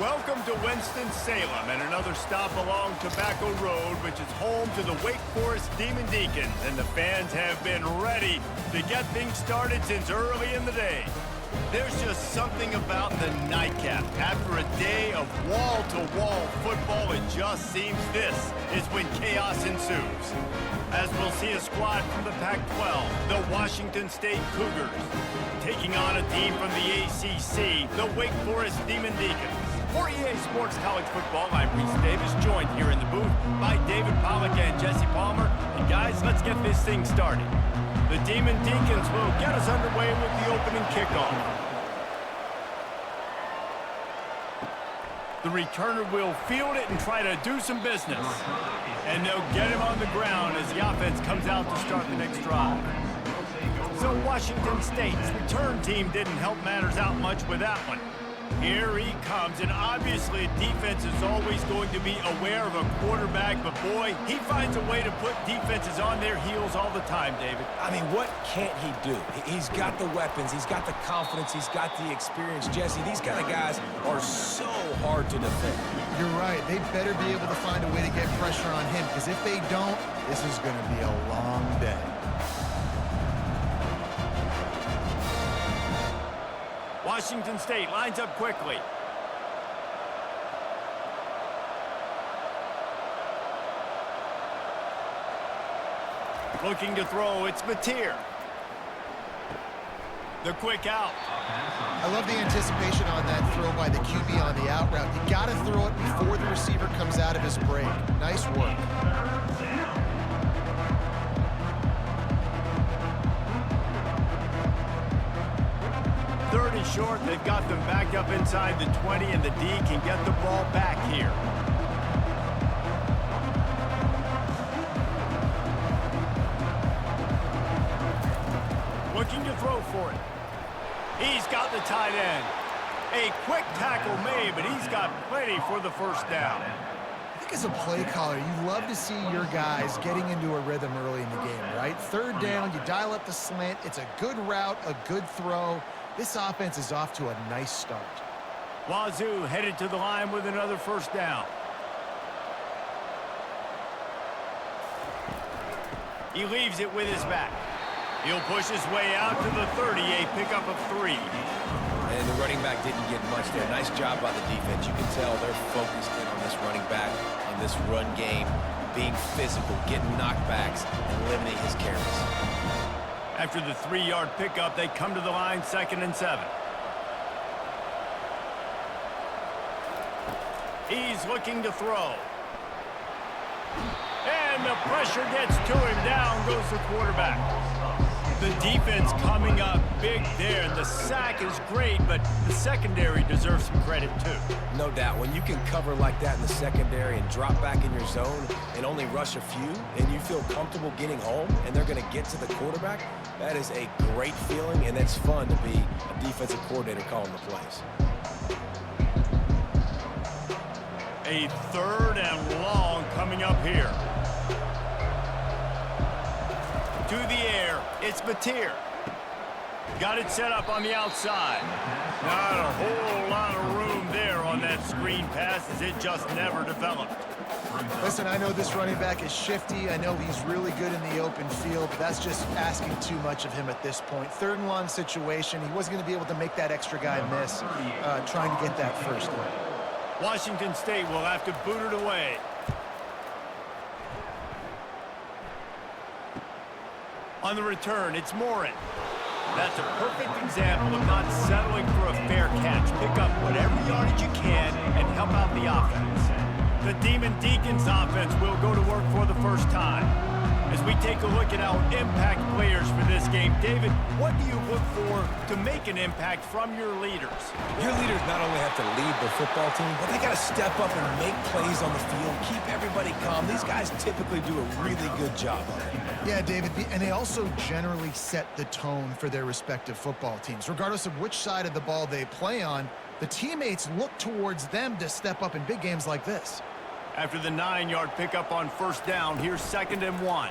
Welcome to Winston-Salem and another stop along Tobacco Road, which is home to the Wake Forest Demon Deacons, and the fans have been ready to get things started since early in the day. There's just something about the nightcap. After a day of wall-to-wall football, it just seems this is when chaos ensues. As we'll see a squad from the Pac-12, the Washington State Cougars, taking on a team from the ACC, the Wake Forest Demon Deacons. For EA Sports College Football, I'm Reese Davis, joined here in the booth by David Pollack and Jesse Palmer. And guys, let's get this thing started. The Demon Deacons will get us underway with the opening kickoff. The returner will field it and try to do some business. And they'll get him on the ground as the offense comes out to start the next drive. So Washington State's return team didn't help matters out much with that one. Here he comes, and obviously defense is always going to be aware of a quarterback, but boy, he finds a way to put defenses on their heels all the time, David. I mean, what can't he do? He's got the weapons, he's got the confidence, he's got the experience. Jesse, these kind of guys are so hard to defend. You're right. They better be able to find a way to get pressure on him, because if they don't, this is going to be a long day. Washington State lines up quickly. Looking to throw, it's Mateer. The quick out. I love the anticipation on that throw by the QB on the out route. You got to throw it before the receiver comes out of his break. Nice work. Third and short, they've got them backed up inside the 20, and the D can get the ball back here. Looking to throw for it. He's got the tight end. A quick tackle made, but he's got plenty for the first down. I think as a play caller, you love to see your guys getting into a rhythm early in the game, right? Third down, you dial up the slant. It's a good route, a good throw. This offense is off to a nice start. Wazoo headed to the line with another first down. He leaves it with his back. He'll push his way out to the 30, a pickup of 3. And the running back didn't get much there. Nice job by the defense. You can tell they're focused in on this running back, on this run game, being physical, getting knockbacks, and limiting his carries. After the 3-yard pickup, they come to the line 2nd and 7. He's looking to throw. And the pressure gets to him. Down goes the quarterback. The defense coming up big there, and the sack is great, but the secondary deserves some credit too. No doubt. When you can cover like that in the secondary and drop back in your zone and only rush a few, and you feel comfortable getting home, and they're going to get to the quarterback, that is a great feeling, and it's fun to be a defensive coordinator calling the plays. A 3rd and long coming up here. To the air, it's Mateer. Got it set up on the outside. Not a whole lot of room there on that screen pass, as it just never developed. Listen, I know this running back is shifty. I know he's really good in the open field, but that's just asking too much of him at this point. 3rd and long situation. He wasn't going to be able to make that extra guy miss, trying to get that first one. Washington State will have to boot it away. On the return, it's Morin. That's a perfect example of not settling for a fair catch. Pick up whatever yardage you can and help out the offense. The Demon Deacons offense will go to work for the first time. As we take a look at our impact players for this game, David, what do you look for to make an impact from your leaders? Your leaders not only have to lead the football team, but they got to step up and make plays on the field, keep everybody calm. These guys typically do a really good job of it. Yeah, David, and they also generally set the tone for their respective football teams. Regardless of which side of the ball they play on, the teammates look towards them to step up in big games like this. After the 9-yard pickup on first down, here's 2nd and 1.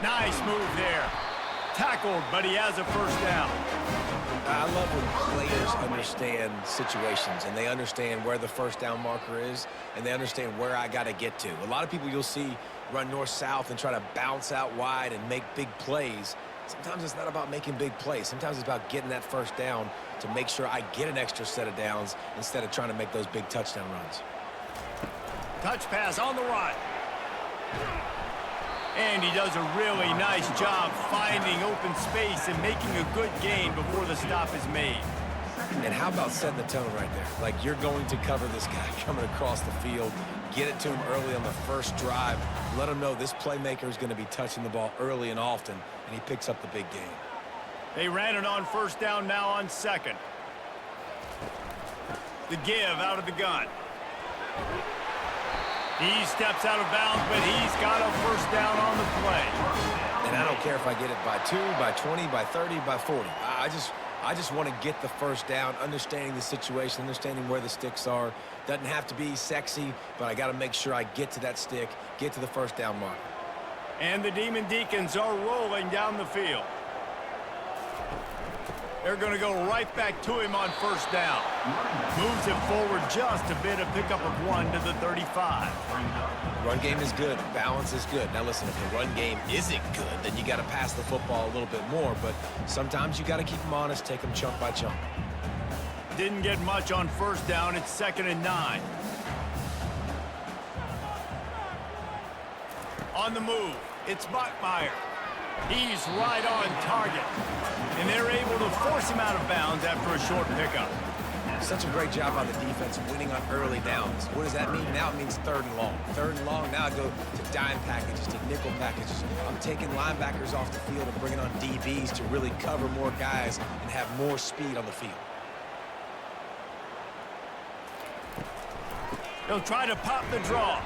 Nice move there. Tackled, but he has a first down. I love when players understand situations and they understand where the first down marker is and they understand where I got to get to. A lot of people you'll see run north-south and try to bounce out wide and make big plays. Sometimes it's not about making big plays. Sometimes it's about getting that first down to make sure I get an extra set of downs instead of trying to make those big touchdown runs. Touch pass on the run. And he does a really nice job finding open space and making a good gain before the stop is made. And how about setting the tone right there? Like, you're going to cover this guy coming across the field, get it to him early on the first drive, let him know this playmaker is going to be touching the ball early and often, and he picks up the big gain. They ran it on first down, now on second. The give out of the gun. He steps out of bounds, but he's got a first down on the play. And I don't care if I get it by 2, by 20, by 30, by 40. I just want to get the first down, understanding the situation, understanding where the sticks are. Doesn't have to be sexy, but I got to make sure I get to that stick, get to the first down mark. And the Demon Deacons are rolling down the field. They're going to go right back to him on first down. Moves it forward just a bit, a pickup of 1 to the 35. Run game is good. Balance is good. Now listen, if the run game isn't good, then you got to pass the football a little bit more. But sometimes you got to keep them honest, take them chunk by chunk. Didn't get much on first down. It's 2nd and 9. On the move, it's Bachmeier. He's right on target. And they're able to force him out of bounds after a short pickup. Such a great job on the defense winning on early downs. What does that mean? Now it means 3rd and long. 3rd and long, now I go to dime packages, to nickel packages. I'm taking linebackers off the field and bringing on DBs to really cover more guys and have more speed on the field. They'll try to pop the draw.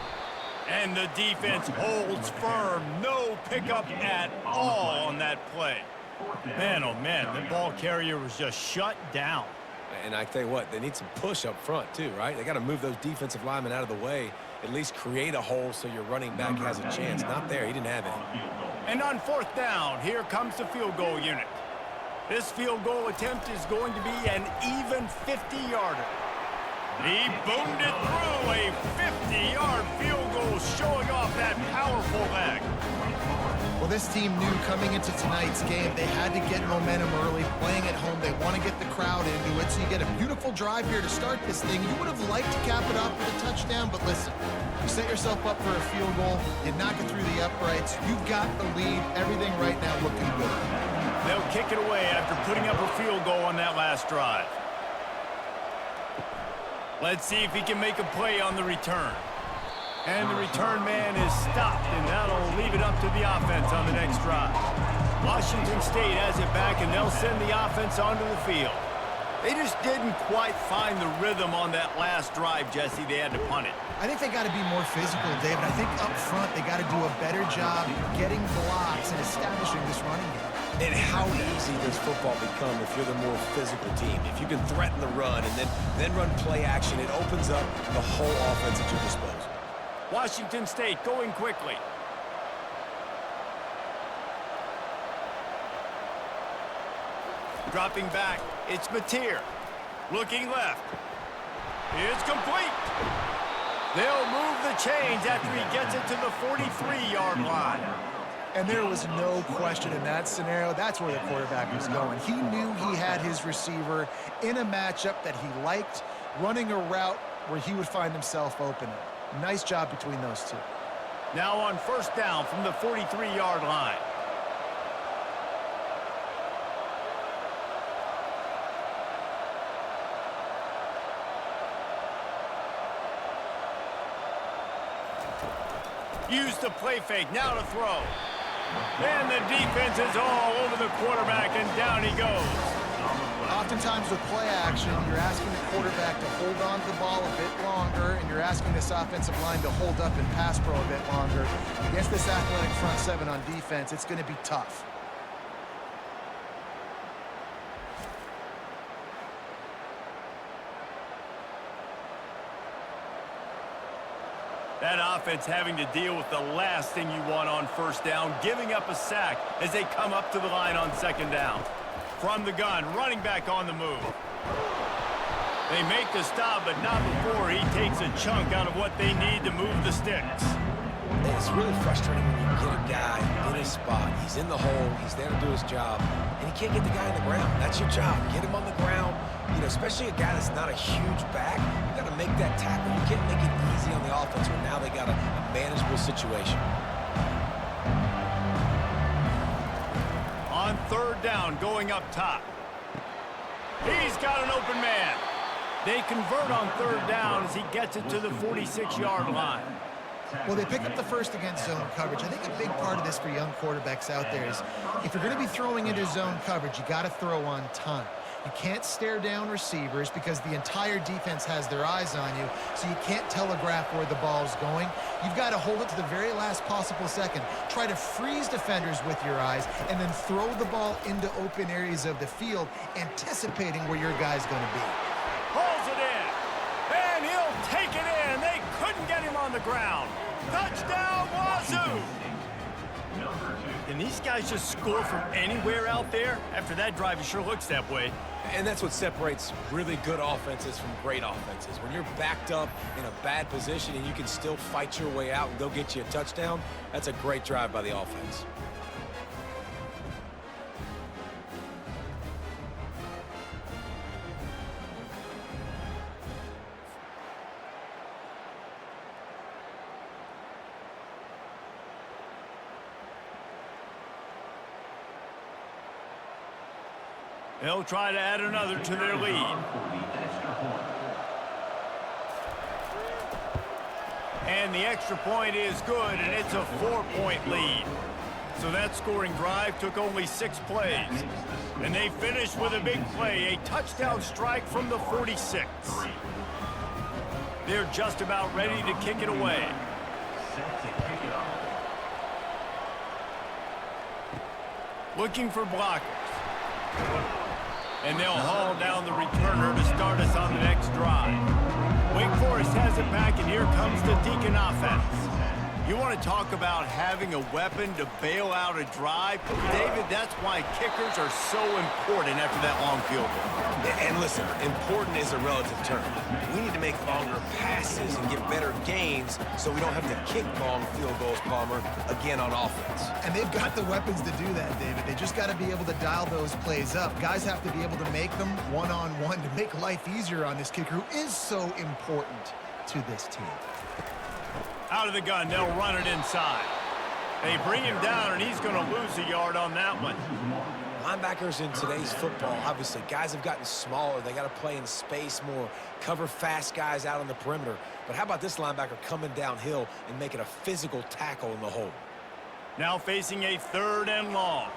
And the defense holds firm. No pickup at all on that play. Man, oh man, the ball carrier was just shut down. And I tell you what, they need some push up front too, right? They got to move those defensive linemen out of the way, at least create a hole so your running back has a chance. Not there, he didn't have it. And on 4th down, here comes the field goal unit. This field goal attempt is going to be an even 50-yarder. He boomed it through, a 50-yard field goal, showing off that powerful leg. Well, this team knew coming into tonight's game they had to get momentum early, playing at home. They want to get the crowd into it, so you get a beautiful drive here to start this thing. You would have liked to cap it off with a touchdown, but listen, you set yourself up for a field goal, you knock it through the uprights, you've got the lead, everything right now looking good. They'll kick it away after putting up a field goal on that last drive. Let's see if he can make a play on the return. And the return man is stopped, and that'll leave it up to the offense on the next drive. Washington State has it back, and they'll send the offense onto the field. They just didn't quite find the rhythm on that last drive, Jesse. They had to punt it. I think they got to be more physical, David. I think up front they got to do a better job getting blocks and establishing this running game. And how easy does football become if you're the more physical team? If you can threaten the run and then run play action, it opens up the whole offense at your disposal. Washington State going quickly. Dropping back, it's Mateer. Looking left. It's complete. They'll move the chains after he gets it to the 43-yard line. And there was no question in that scenario. That's where the quarterback was going. He knew he had his receiver in a matchup that he liked, running a route where he would find himself open. Nice job between those two. Now on first down from the 43-yard line. Use the play fake, now to throw. And the defense is all over the quarterback, and down he goes. Oftentimes with play action, you're asking the quarterback to hold on to the ball a bit longer, and you're asking this offensive line to hold up and pass pro a bit longer. Against this athletic front seven on defense, it's going to be tough. That offense having to deal with the last thing you want on first down, giving up a sack as they come up to the line on second down. From the gun, running back on the move. They make the stop, but not before he takes a chunk out of what they need to move the sticks. It's really frustrating when you get a guy in his spot. He's in the hole. He's there to do his job, and he can't get the guy on the ground. That's your job. Get him on the ground. You know, especially a guy that's not a huge back. You got to make that tackle. You can't make it easy on the offense when now they got a manageable situation. On third down, going up top. He's got an open man. They convert on third down as he gets it to the 46-yard line. Well, they pick up the first against zone coverage. I think a big part of this for young quarterbacks out there is if you're going to be throwing into zone coverage, you got to throw on time. You can't stare down receivers because the entire defense has their eyes on you, so you can't telegraph where the ball's going. You've got to hold it to the very last possible second. Try to freeze defenders with your eyes and then throw the ball into open areas of the field, anticipating where your guy's going to be. Pulls it in, and he'll take it in. They couldn't get him on the ground. Touchdown, Wazoo! And these guys just score from anywhere out there? After that drive, it sure looks that way. And that's what separates really good offenses from great offenses. When you're backed up in a bad position and you can still fight your way out and go get you a touchdown, that's a great drive by the offense. They'll try to add another to their lead. And the extra point is good, and it's a 4-point lead. So that scoring drive took only 6 plays. And they finished with a big play, a touchdown strike from the 46. They're just about ready to kick it away. Looking for blockers. And they'll haul down the returner to start us on the next drive. Wake Forest has it back, and here comes the Deacon offense. You want to talk about having a weapon to bail out a drive? David, that's why kickers are so important after that long field goal. And listen, important is a relative term. We need to make longer passes and get better gains so we don't have to kick long field goals, Palmer, again on offense. And they've got the weapons to do that, David. They just got to be able to dial those plays up. Guys have to be able to make them one-on-one to make life easier on this kicker who is so important to this team. Out of the gun, they'll run it inside. They bring him down, and he's going to lose a yard on that one. Linebackers in today's football, obviously, guys have gotten smaller. They got to play in space more, cover fast guys out on the perimeter. But how about this linebacker coming downhill and making a physical tackle in the hole? Now facing a 3rd and long.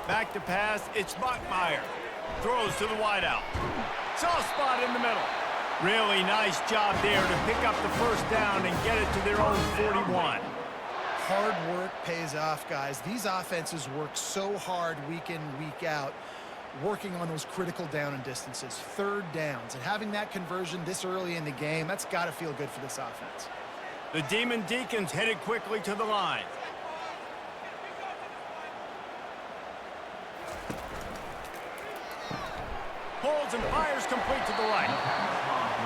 Back to pass, it's Bachmeier. Throws to the wideout. Soft spot in the middle. Really nice job there to pick up the first down and get it to their own 41. Hard work pays off, guys. These offenses work so hard week in, week out, working on those critical down and distances, 3rd downs. And having that conversion this early in the game, that's got to feel good for this offense. The Demon Deacons headed quickly to the line. Pulls and fires complete to the right.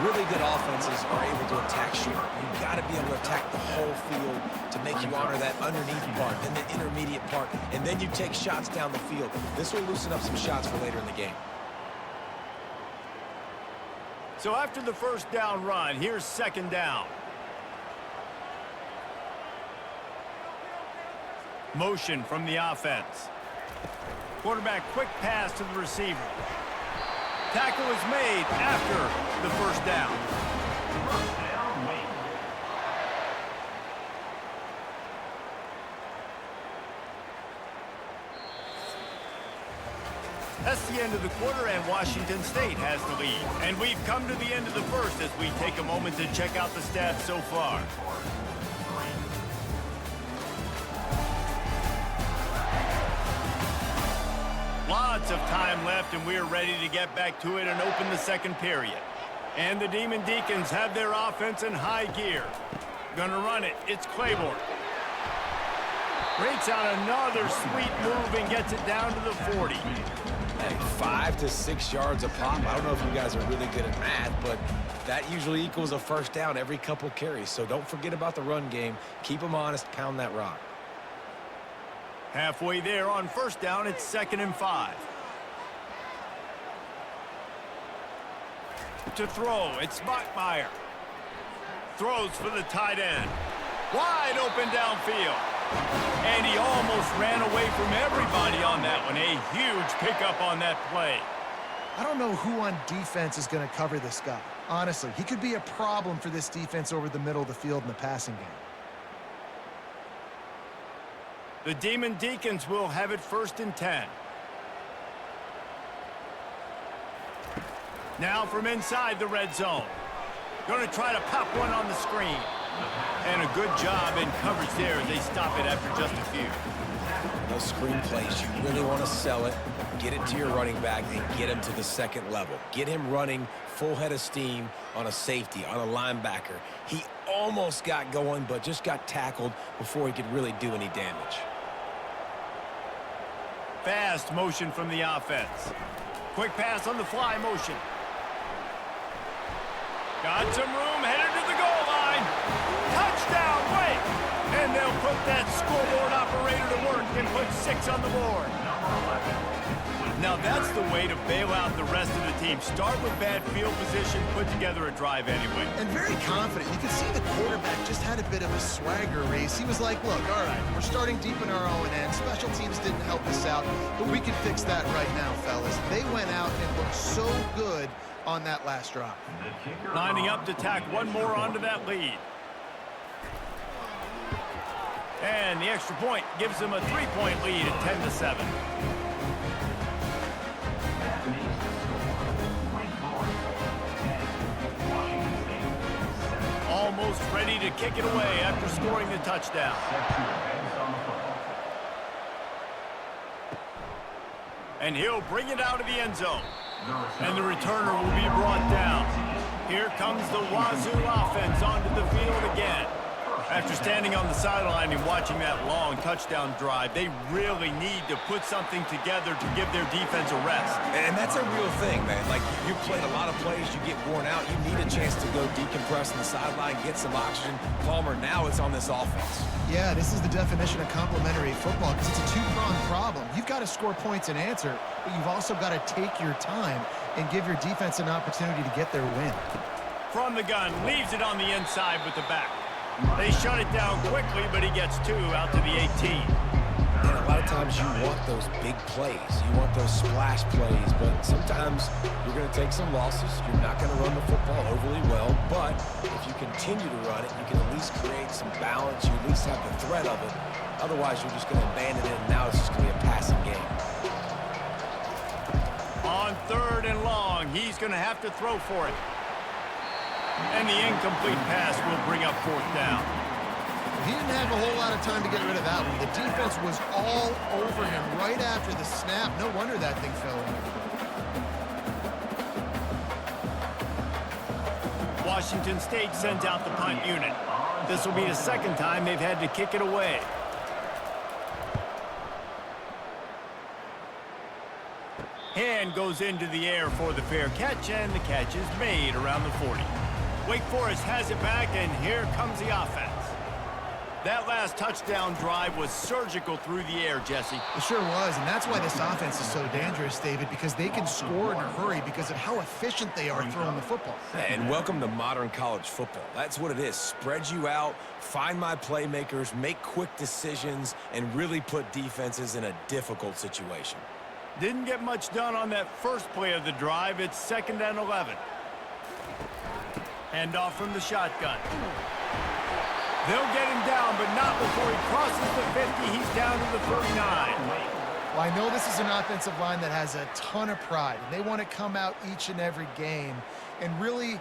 Really good offenses are able to attack short. You've got to be able to attack the whole field to make you honor that underneath part, then the intermediate part, and then you take shots down the field. This will loosen up some shots for later in the game. So after the first down run, here's 2nd down. Motion from the offense. Quarterback quick pass to the receiver. Tackle is made after the first down. That's the end of the quarter, and Washington State has the lead. And we've come to the end of the first as we take a moment to check out the stats so far. Lots of time left, and we're ready to get back to it and open the 2nd period. And the Demon Deacons have their offense in high gear. Gonna run it. It's Claiborne. Breaks out another sweet move and gets it down to the 40. Hey, 5 to 6 yards a pop. I don't know if you guys are really good at math, but that usually equals a first down every couple carries. So don't forget about the run game. Keep them honest, pound that rock. Halfway there on first down, it's 2nd and 5. To throw, it's Bachmeier. Throws for the tight end. Wide open downfield. And he almost ran away from everybody on that one. A huge pickup on that play. I don't know who on defense is going to cover this guy. Honestly, he could be a problem for this defense over the middle of the field in the passing game. The Demon Deacons will have it 1st and 10. Now from inside the red zone. Going to try to pop one on the screen. And a good job in coverage there. They stop it after just a few. Those screen plays, you really want to sell it, get it to your running back, and get him to the second level. Get him running full head of steam on a safety, on a linebacker. He almost got going, but just got tackled before he could really do any damage. Fast motion from the offense. Quick pass on the fly motion. Got some room, headed to the goal line. Touchdown, wait! And they'll put that scoreboard operator to work and put 6 on the board. Now that's the way to bail out the rest of the team. Start with bad field position, put together a drive anyway. And very confident. You can see the quarterback just had a bit of a swagger race. He was like, look, all right, we're starting deep in our own end. Special teams didn't help us out, but we can fix that right now, fellas. They went out and looked so good on that last drive. Lining up to tack one more onto that lead. And the extra point gives them a 3-point lead at 10-7. Almost ready to kick it away after scoring the touchdown. And he'll bring it out of the end zone. And the returner will be brought down. Here comes the Wazoo offense onto the field again. After standing on the sideline and watching that long touchdown drive, they really need to put something together to give their defense a rest. And that's a real thing, man. Like, you played a lot of plays, you get worn out, you need a chance to go decompress on the sideline, get some oxygen. Palmer, now it's on this offense. Yeah, this is the definition of complementary football because it's a two-pronged problem. You've got to score points and answer, but you've also got to take your time and give your defense an opportunity to get their win. From the gun, leaves it on the inside with the back. They shut it down quickly, but he gets 2 out to the 18. And a lot of times you want those big plays. You want those splash plays, but sometimes you're going to take some losses. You're not going to run the football overly well, but if you continue to run it, you can at least create some balance. You at least have the threat of it. Otherwise, you're just going to abandon it, and now it's just going to be a passing game. On 3rd and long, he's going to have to throw for it. And the incomplete pass will bring up 4th down. He didn't have a whole lot of time to get rid of that one. The defense was all over him right after the snap. No wonder that thing fell in. Washington State sends out the punt unit. This will be the 2nd time they've had to kick it away. Hand goes into the air for the fair catch, and the catch is made around the 40. Wake Forest has it back, and here comes the offense. That last touchdown drive was surgical through the air, Jesse. It sure was, and that's why this offense is so dangerous, David, because they can score in a hurry because of how efficient they are throwing the football. And welcome to modern college football. That's what it is. Spread you out, find my playmakers, make quick decisions, and really put defenses in a difficult situation. Didn't get much done on that first play of the drive. It's 2nd and 11. Handoff from the shotgun. They'll get him down, but not before he crosses the 50. He's down to the 39. Well, I know this is an offensive line that has a ton of pride, and they want to come out each and every game and really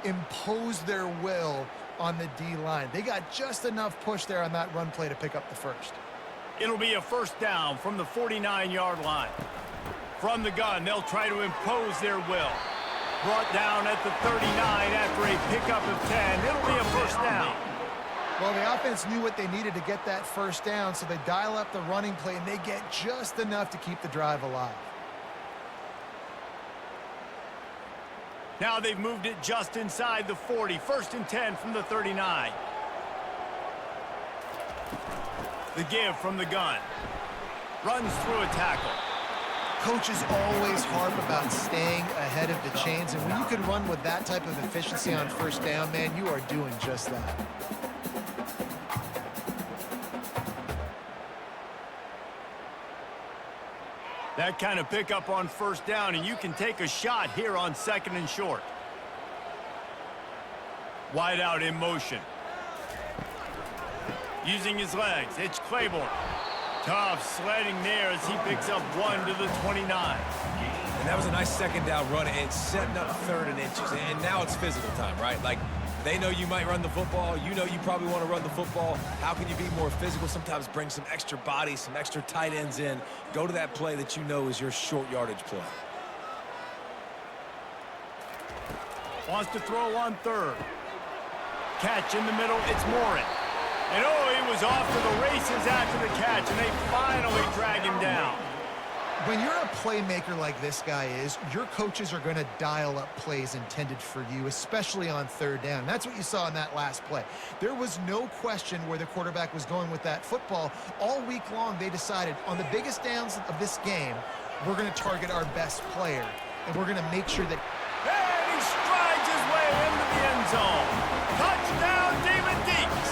impose their will on the D-line. They got just enough push there on that run play to pick up the first. It'll be a 1st down from the 49-yard line. From the gun, they'll try to impose their will. Brought down at the 39 after a pickup of 10. It'll be a 1st down. Well, the offense knew what they needed to get that first down, so they dial up the running play, and they get just enough to keep the drive alive. Now they've moved it just inside the 40. 1st and 10 from the 39. The give from the gun. Runs through a tackle. Coaches always harp about staying ahead of the chains, and when you can run with that type of efficiency on first down, man, you are doing just that. That kind of pickup on first down, and you can take a shot here on 2nd and short. Wide out in motion. Using his legs, it's Claiborne. Tough sledding there as he picks up 1 to the 29. And that was a nice 2nd down run and setting up 3rd and inches. And now it's physical time, right? Like, they know you might run the football. You know you probably want to run the football. How can you be more physical? Sometimes bring some extra bodies, some extra tight ends in. Go to that play that you know is your short yardage play. Wants to throw on 3rd. Catch in the middle, it's Morin. And oh, he was off to the races after the catch, and they finally drag him down. When you're a playmaker like this guy is, your coaches are going to dial up plays intended for you, especially on 3rd down. And that's what you saw in that last play. There was no question where the quarterback was going with that football. All week long, they decided on the biggest downs of this game, we're going to target our best player, and we're going to make sure that... And he strides his way into the end zone. Touchdown, Demon Deacons.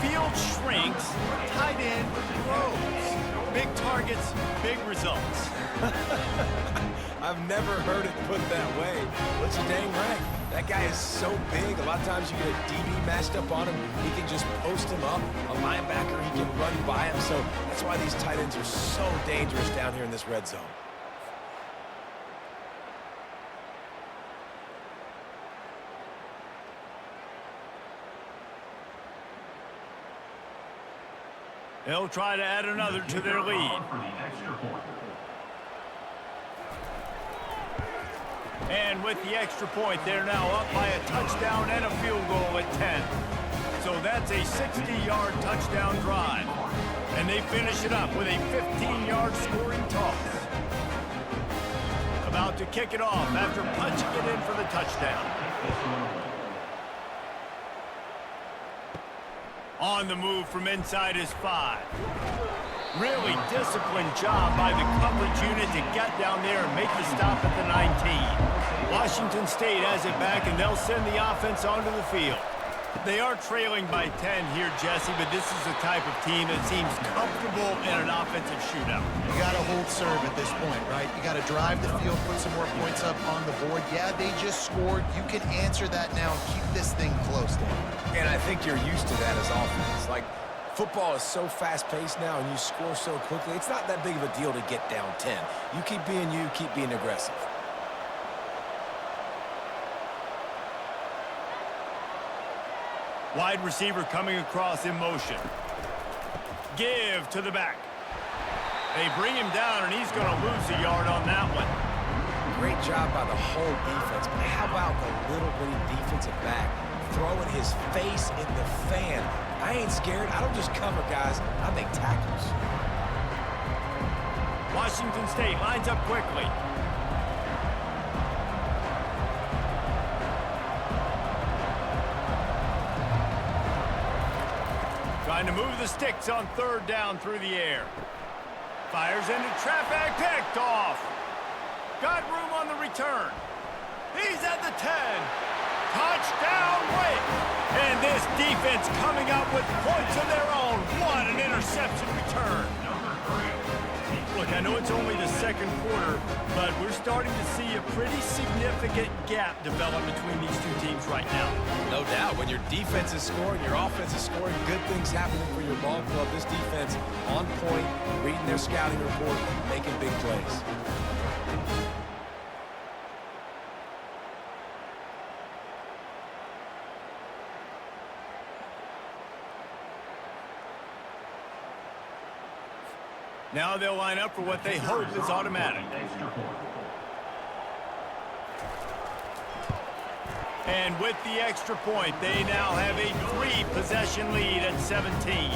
Field shrinks, tight end grows. Big targets, big results. I've never heard it put that way. But you're dang right. That guy is so big. A lot of times you get a DB matched up on him. He can just post him up. A linebacker, he can run by him. So that's why these tight ends are so dangerous down here in this red zone. They'll try to add another to their lead. And with the extra point, they're now up by a touchdown and a field goal at 10. So that's a 60-yard touchdown drive. And they finish it up with a 15-yard scoring toss. About to kick it off after punching it in for the touchdown. On the move from inside his 5. Really disciplined job by the coverage unit to get down there and make the stop at the 19. Washington State has it back, and they'll send the offense onto the field. They are trailing by 10 here, Jesse, but this is the type of team that seems comfortable in an offensive shootout. You got to hold serve at this point, right? You got to drive the field, put some more points up on the board. Yeah, they just scored. You can answer that now and keep this thing close, Dan. And I think you're used to that as offense. Like, football is so fast-paced now, and you score so quickly. It's not that big of a deal to get down 10. You keep being you, keep being aggressive. Wide receiver coming across in motion. Give to the back. They bring him down, and he's going to lose a yard on that one. Great job by the whole defense, but how about the little bitty defensive back throwing his face in the fan? I ain't scared. I don't just cover guys. I make tackles. Washington State lines up quickly. Trying to move the sticks on 3rd down through the air. Fires into traffic, picked off. Got room on the return. He's at the 10. Touchdown Wake. And this defense coming up with points of their own. What an interception return. Look, I know it's only the 2nd quarter, but we're starting to see a pretty significant gap develop between these two teams right now. No doubt. When your defense is scoring, your offense is scoring, good things happening for your ball club. This defense on point, reading their scouting report, making big plays. Now they'll line up for what they hope is automatic. And with the extra point, they now have a 3-possession lead at 17.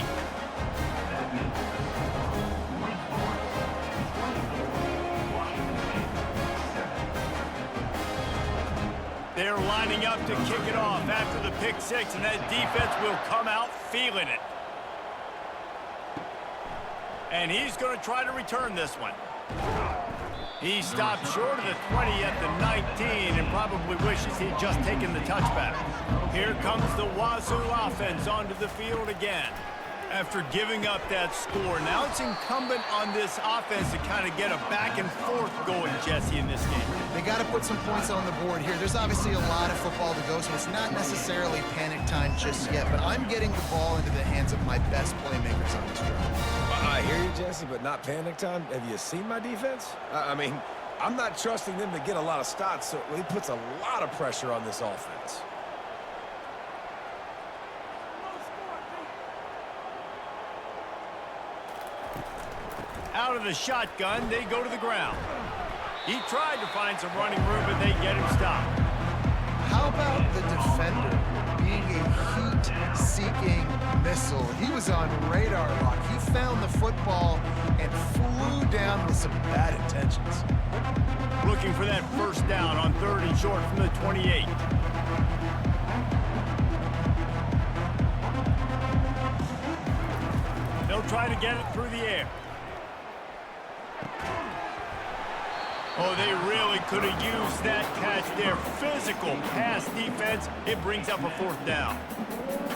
They're lining up to kick it off after the pick six, and that defense will come out feeling it. And he's going to try to return this one. He stopped short of the 20 at the 19 and probably wishes he'd just taken the touchback. Here comes the Wazoo offense onto the field again. After giving up that score, now it's incumbent on this offense to kind of get a back and forth going, Jesse, in this game. They got to put some points on the board here. There's obviously a lot of football to go, so it's not necessarily panic time just yet, but I'm getting the ball into the hands of my best playmakers on this drive. I hear you, Jesse, but not panic time. Have you seen my defense? I mean, I'm not trusting them to get a lot of stops, so he puts a lot of pressure on this offense. Out of the shotgun, they go to the ground. He tried to find some running room, but they get him stopped. How about the defender being a heat-seeking missile? He was on radar lock. He found the football and flew down with some bad intentions. Looking for that first down on 3rd and short from the 28. They'll try to get it through the air. Oh, they really could have used that catch there. Physical pass defense. It brings up a 4th down.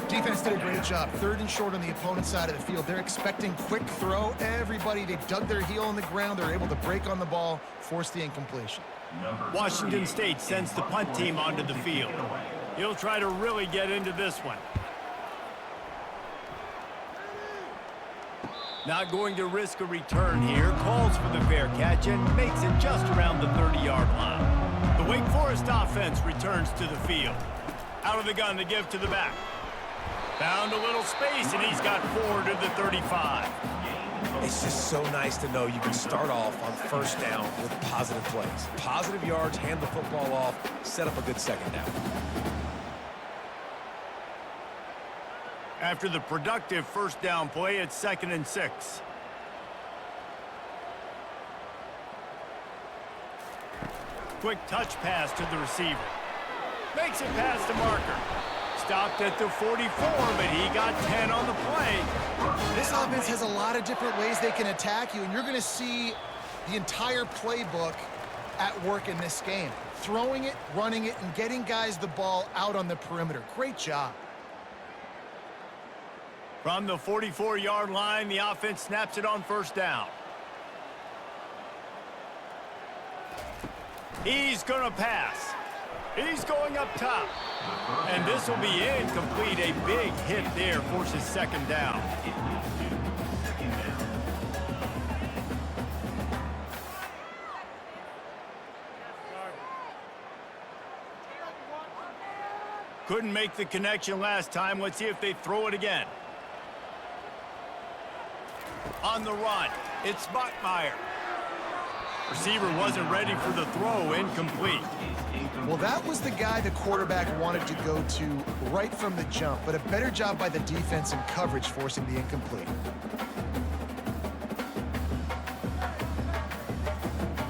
Defense did a great job. 3rd and short on the opponent's side of the field. They're expecting quick throw. Everybody, they dug their heel on the ground. They're able to break on the ball, force the incompletion. Washington State sends the punt team onto the field. He'll try to really get into this one. Not going to risk a return here. Calls for the fair catch and makes it just around the 30-yard line. The Wake Forest offense returns to the field. Out of the gun to give to the back. Found a little space, and he's got 4 to the 35. It's just so nice to know you can start off on 1st down with positive plays. Positive yards, hand the football off, set up a good 2nd down. After the productive 1st down play, it's 2nd and 6. Quick touch pass to the receiver. Makes it past the marker. Stopped at the 44, but he got 10 on the play. This offense has a lot of different ways they can attack you, and you're going to see the entire playbook at work in this game. Throwing it, running it, and getting guys the ball out on the perimeter. Great job. From the 44-yard line, the offense snaps it on 1st down. He's going to pass. He's going up top. And this will be incomplete. A big hit there forces 2nd down. Couldn't make the connection last time. Let's see if they throw it again. On the run, it's Bachmeier. Receiver wasn't ready for the throw, incomplete. Well, that was the guy the quarterback wanted to go to right from the jump, but a better job by the defense in coverage forcing the incomplete.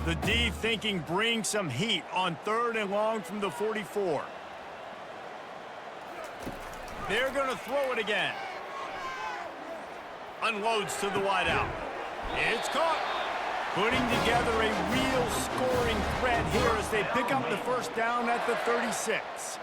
The D thinking bring some heat on 3rd and long from the 44. They're going to throw it again. Unloads to the wideout. It's caught. Putting together a real scoring threat here as they pick up the 1st down at the 36.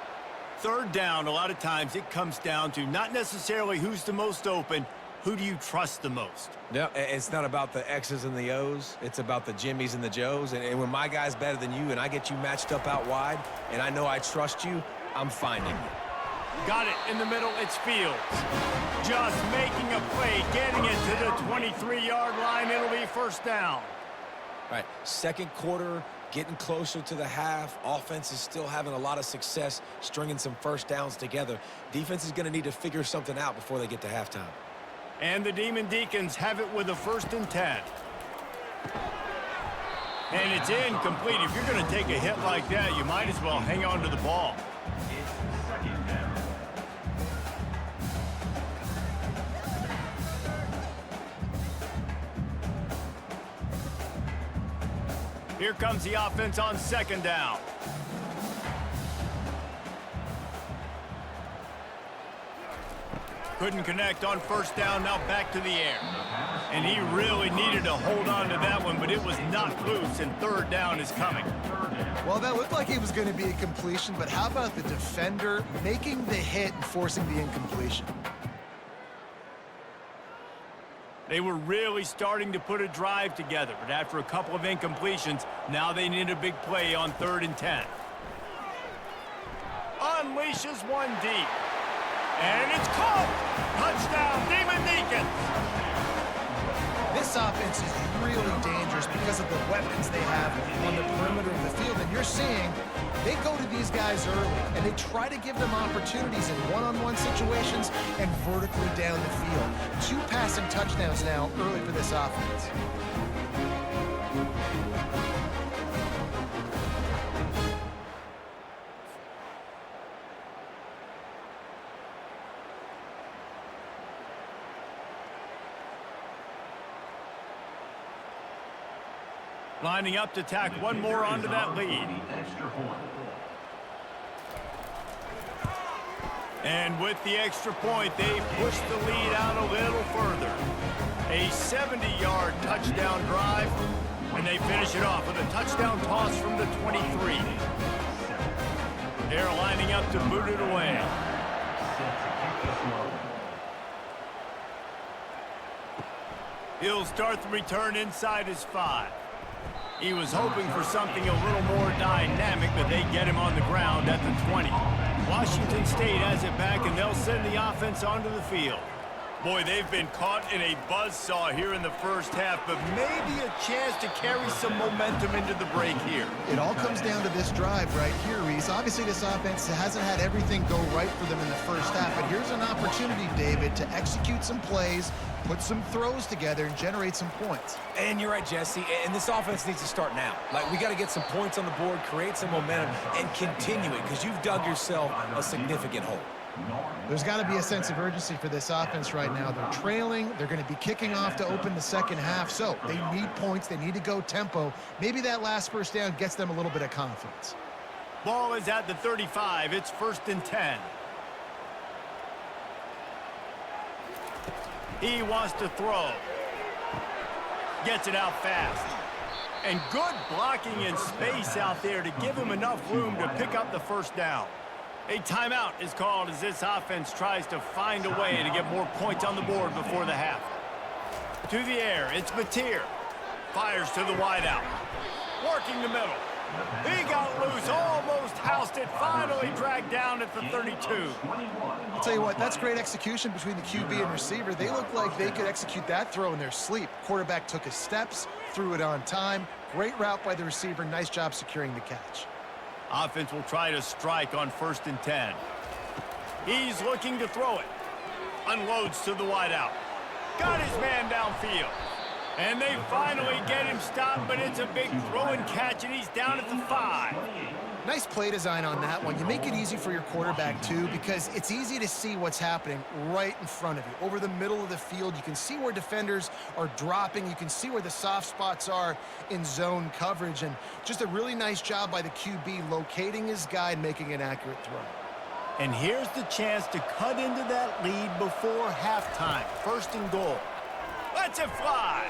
3rd down, a lot of times it comes down to not necessarily who's the most open, who do you trust the most? No, it's not about the X's and the O's. It's about the Jimmys and the Joes. And when my guy's better than you and I get you matched up out wide and I know I trust you, I'm finding you. Got it in the middle, it's Fields. Just making a play, getting it to the 23-yard line. It'll be 1st down. All right, 2nd quarter, getting closer to the half. Offense is still having a lot of success stringing some 1st downs together. Defense is going to need to figure something out before they get to halftime. And the Demon Deacons have it with a 1st and 10. And it's incomplete. If you're going to take a hit like that, you might as well hang on to the ball. Here comes the offense on second down. Couldn't connect on first down, now back to the air. And he really needed to hold on to that one, but it was knocked loose, and third down is coming. Well, that looked like it was going to be a completion, but how about the defender making the hit and forcing the incompletion? They were really starting to put a drive together, but after a couple of incompletions, now they need a big play on 3rd and 10. Unleashes one deep. And it's caught! Touchdown, Demon Deacons! This offense is really dangerous because of the weapons they have on the perimeter of the field. And you're seeing they go to these guys early, and they try to give them opportunities in one-on-one situations and vertically down the field. 2 passing touchdowns now early for this offense. Lining up to tack one more onto that lead. And with the extra point, they push the lead out a little further. A 70-yard touchdown drive, and they finish it off with a touchdown toss from the 23. They're lining up to boot it away. He'll start the return inside his 5. He was hoping for something a little more dynamic, but they get him on the ground at the 20. Washington State has it back, and they'll send the offense onto the field. Boy, they've been caught in a buzzsaw here in the first half, but maybe a chance to carry some momentum into the break here. It all comes down to this drive right here, Reese. Obviously, this offense hasn't had everything go right for them in the first half, but here's an opportunity, David, to execute some plays, put some throws together, and generate some points. And you're right, Jesse, and this offense needs to start now. Like, we got to get some points on the board, create some momentum, and continue it, because you've dug yourself a significant hole. There's got to be a sense of urgency for this offense right now. They're trailing. They're going to be kicking off to open the second half, so they need points. They need to go tempo. Maybe that last first down gets them a little bit of confidence. Ball is at the 35. It's 1st and 10. He wants to throw. Gets it out fast. And good blocking in space out there to give him enough room to pick up the first down. A timeout is called as this offense tries to find a way to get more points on the board before the half. To the air, it's Mateer. Fires to the wideout. Working the middle. He got loose, almost housed it, finally dragged down at the 32. I'll tell you what, that's great execution between the QB and receiver. They look like they could execute that throw in their sleep. Quarterback took his steps, threw it on time. Great route by the receiver. Nice job securing the catch. Offense will try to strike on 1st and 10. He's looking to throw it. Unloads to the wideout. Got his man downfield. And they finally get him stopped, but it's a big throw and catch, and he's down at the 5. Nice play design on that one. You make it easy for your quarterback, too, because it's easy to see what's happening right in front of you. Over the middle of the field, you can see where defenders are dropping. You can see where the soft spots are in zone coverage. And just a really nice job by the QB locating his guy and making an accurate throw. And here's the chance to cut into that lead before halftime. 1st and goal. Lets it fly.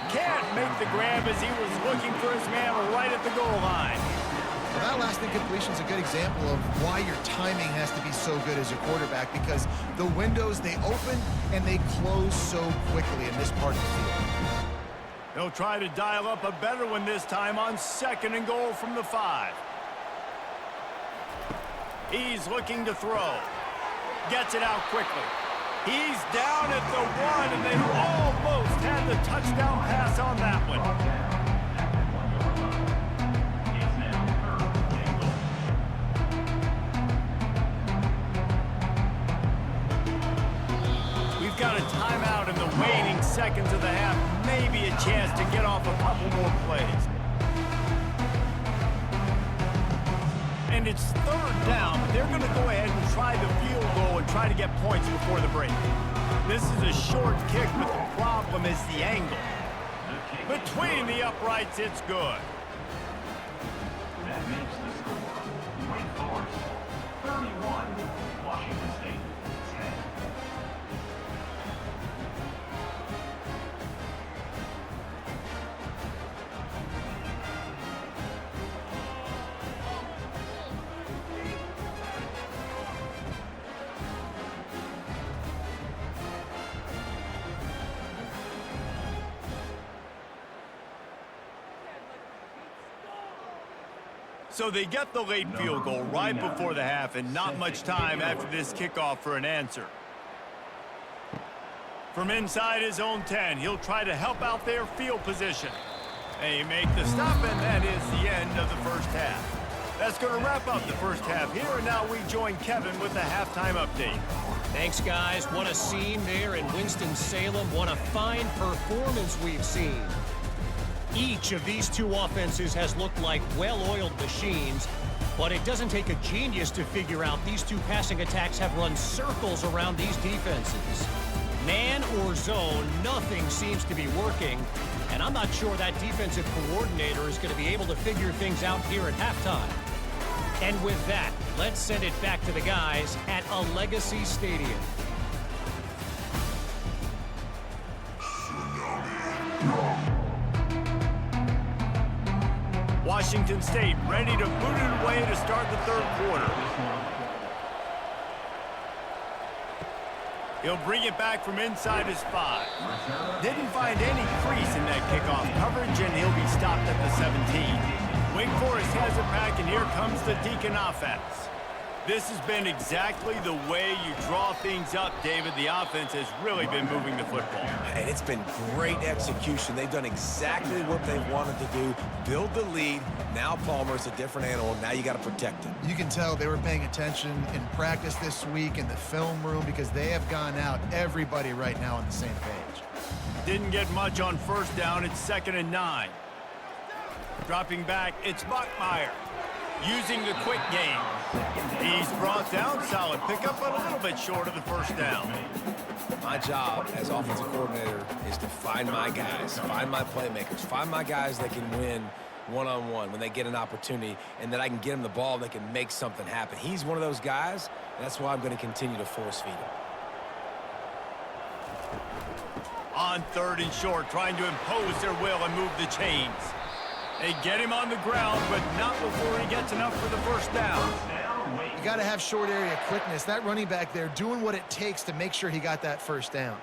Can't make the grab as he was looking for his man right at the goal line. Well, that last incompletion is a good example of why your timing has to be so good as a quarterback, because the windows, they open and they close so quickly in this part of the field. He'll try to dial up a better one this time on 2nd and goal from the 5. He's looking to throw. Gets it out quickly. He's down at the 1, and they almost had the touchdown pass on that one. We've got a timeout in the waning seconds of the half. Maybe a chance to get off a couple more plays. And it's 3rd down, but they're going to go ahead and try the field goal and try to get points before the break. This is a short kick, but the problem is the angle. Between the uprights, it's good. That makes the score Wake Forest 31, Washington State 10. So they get the late field goal right before the half, and not much time after this kickoff for an answer. From inside his own 10, he'll try to help out their field position. They make the stop, and that is the end of the first half. That's going to wrap up the first half here, and now we join Kevin with the halftime update. Thanks, guys. What a scene there in Winston-Salem. What a fine performance we've seen. Each of these two offenses has looked like well-oiled machines, but it doesn't take a genius to figure out these two passing attacks have run circles around these defenses. Man or zone, nothing seems to be working, and I'm not sure that defensive coordinator is going to be able to figure things out here at halftime. And with that, let's send it back to the guys at a Legacy Stadium. Washington State ready to boot it away to start the third quarter. He'll bring it back from inside his 5. Didn't find any crease in that kickoff coverage, and he'll be stopped at the 17. Wake Forest has it back, and here comes the Deacon offense. This has been exactly the way you draw things up, David. The offense has really been moving the football. And it's been great execution. They've done exactly what they wanted to do. Build the lead. Now Palmer's a different animal. Now you got to protect him. You can tell they were paying attention in practice this week in the film room because they have gone out, everybody right now on the same page. Didn't get much on first down. It's 2nd and 9. Dropping back, it's Buckmeyer. Using the quick game. He's brought down, solid pickup, but a little bit short of the first down. My job as offensive coordinator is to find my guys, find my playmakers, find my guys that can win one-on-one when they get an opportunity, and that I can get them the ball and they can make something happen. He's one of those guys, and that's why I'm going to continue to force feed him. On 3rd and short, trying to impose their will and move the chains. They get him on the ground, but not before he gets enough for the first down. You got to have short area quickness. That running back there doing what it takes to make sure he got that first down.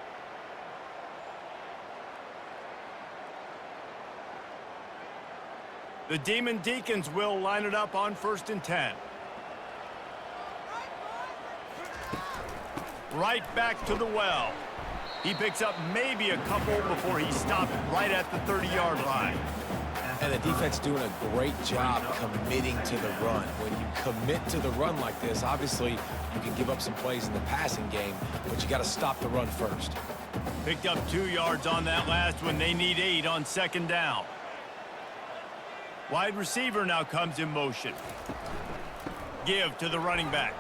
The Demon Deacons will line it up on 1st and 10. Right back to the well. He picks up maybe a couple before he stopped right at the 30-yard line. And the defense doing a great job committing to the run. When you commit to the run like this, obviously you can give up some plays in the passing game, but you got to stop the run first. Picked up 2 yards on that last one. They need 8 on 2nd down. Wide receiver now comes in motion. Give to the running back.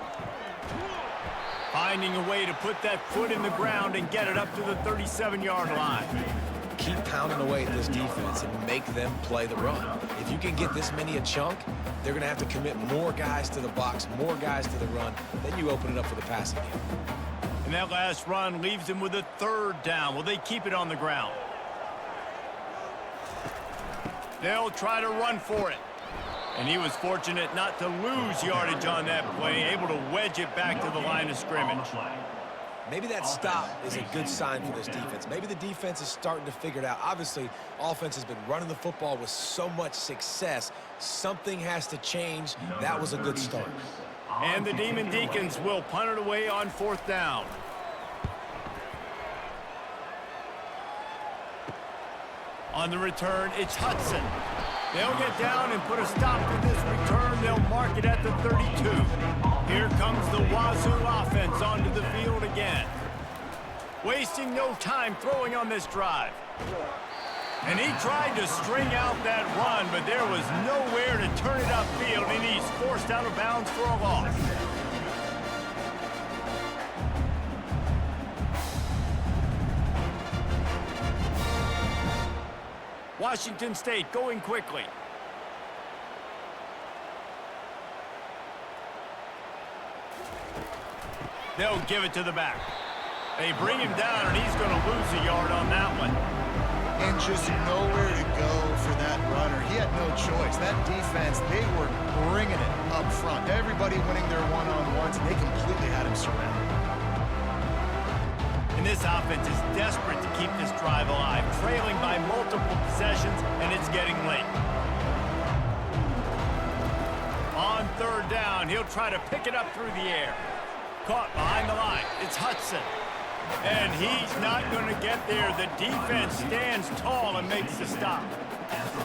Finding a way to put that foot in the ground and get it up to the 37-yard line. Keep pounding away at this defense and make them play the run. If you can get this many a chunk, they're going to have to commit more guys to the box, more guys to the run. Then you open it up for the passing game. And that last run leaves them with a 3rd down. Will they keep it on the ground? They'll try to run for it. And he was fortunate not to lose yardage on that play, able to wedge it back to the line of scrimmage. Maybe that stop is a good sign for this defense. Maybe the defense is starting to figure it out. Obviously, offense has been running the football with so much success. Something has to change. That was a good start. And the Demon Deacons will punt it away on 4th down. On the return, it's Hudson. They'll get down and put a stop to this return. They'll mark it at the 32. Here comes the Wazoo offense onto the field again. Wasting no time throwing on this drive. And he tried to string out that run, but there was nowhere to turn it upfield, and he's forced out of bounds for a loss. Washington State going quickly. They'll give it to the back. They bring him down, and he's going to lose a yard on that one. And just nowhere to go for that runner. He had no choice. That defense, they were bringing it up front. Everybody winning their one-on-ones, and they completely had him surrounded. And this offense is desperate to keep this drive alive, trailing by multiple possessions, and it's getting late. On third down, he'll try to pick it up through the air. Caught behind the line. It's Hudson. And he's not going to get there. The defense stands tall and makes the stop.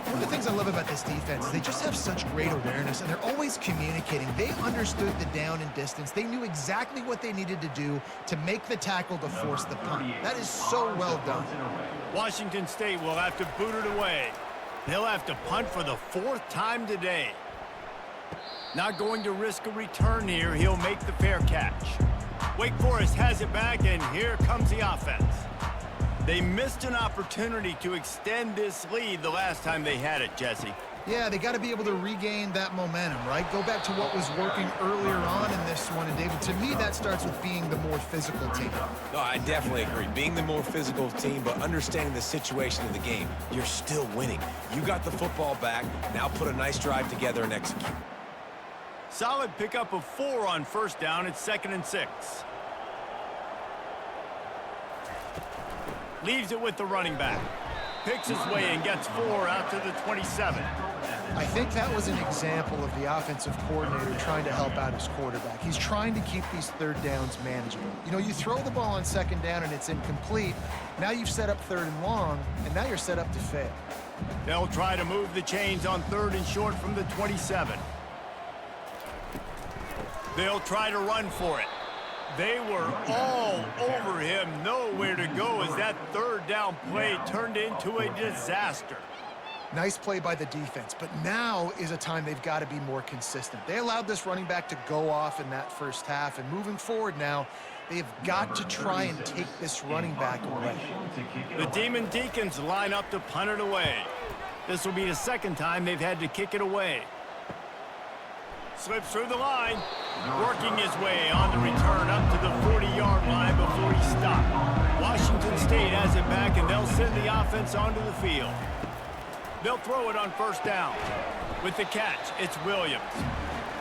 One of the things I love about this defense is they just have such great awareness, and they're always communicating. They understood the down and distance. They knew exactly what they needed to do to make the tackle to force the punt. That is so well done. Washington State will have to boot it away. They'll have to punt for the 4th time today. Not going to risk a return here. He'll make the fair catch. Wake Forest has it back, and here comes the offense. They missed an opportunity to extend this lead the last time they had it, Jesse. Yeah, they got to be able to regain that momentum, right? Go back to what was working earlier on in this one. And, David, to me, that starts with being the more physical team. No, I definitely agree. Being the more physical team, but understanding the situation of the game. You're still winning. You got the football back. Now put a nice drive together and execute. Solid pickup of 4 on first down. It's 2nd and 6. Leaves it with the running back. Picks his way and gets 4 out to the 27. I think that was an example of the offensive coordinator trying to help out his quarterback. He's trying to keep these third downs manageable. You know, you throw the ball on second down and it's incomplete. Now you've set up 3rd and long, and now you're set up to fail. They'll try to move the chains on 3rd and short from the 27. They'll try to run for it. They were all over him. Nowhere to go as that 3rd down play turned into a disaster. Nice play by the defense, but now is a time they've got to be more consistent. They allowed this running back to go off in that first half, and moving forward now, they've got to try and take this running back away. The Demon Deacons line up to punt it away. This will be the 2nd time they've had to kick it away. Slips through the line, working his way on the return up to the 40-yard line before he stopped. Washington State has it back, and they'll send the offense onto the field. They'll throw it on first down. With the catch, it's Williams.